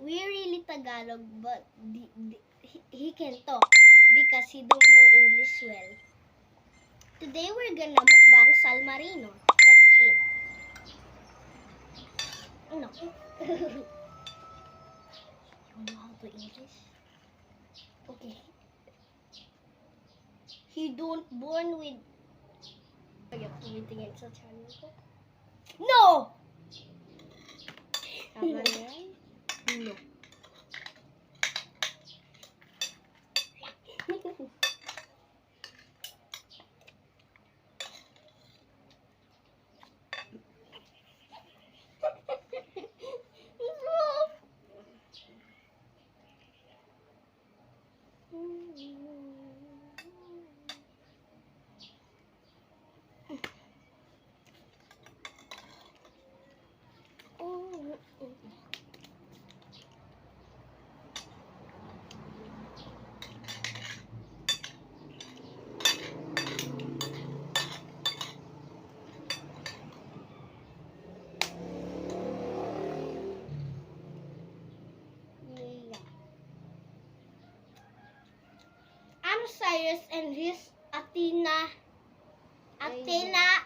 we really Tagalog, but he can talk because he don't know English well. Today we're gonna mukbang salmarino. Let's eat. No. You know how to English? Okay. He don't born with... Ayaw tumitingin sa channel ko. No! Tama na yan? No. I'm Cyrus and this Athena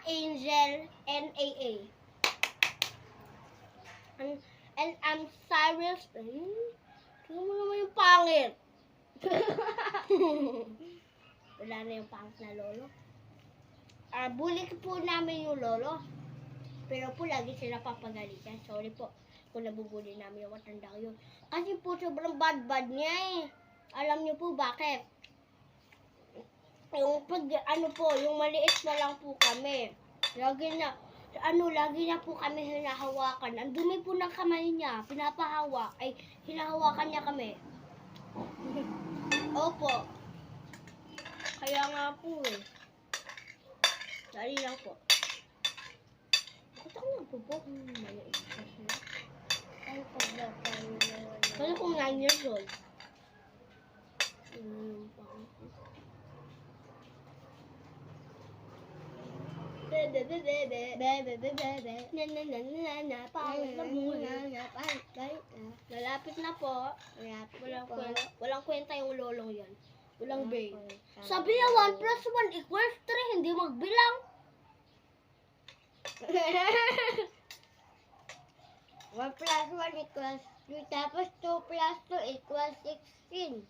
Angel NAA. And I'm Cyrus. Tingnan mo naman yung pangit. Wala na yung pangit na lolo. Bully po namin yung lolo. Pero po lagi sila papagalitan. Sorry po kung nabubuli namin yung matanda yun. Kasi po sobrang bad niya eh. Alam niyo po bakit? Yung pag yung maliit pa lang po kami. Lagi na po kami hinahawakan. Ang dumi po ng kamay niya, pinapahawak. Ay, hinahawakan niya kami. Opo. Kaya nga po eh. Dali lang po. Kutak na po po. Maliit pa siya. Ay, paglapan niya. Kaya kung 9 years old. Lalapit na po. Walang kwenta yung lolong yan. Walang bay. Sabi niya 1 plus 1 equals 3. Hindi magbilang. 1 plus 1 equals 3. Tapos 2 plus 2 equals 16.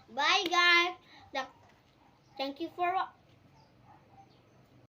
Bye guys. Thank you for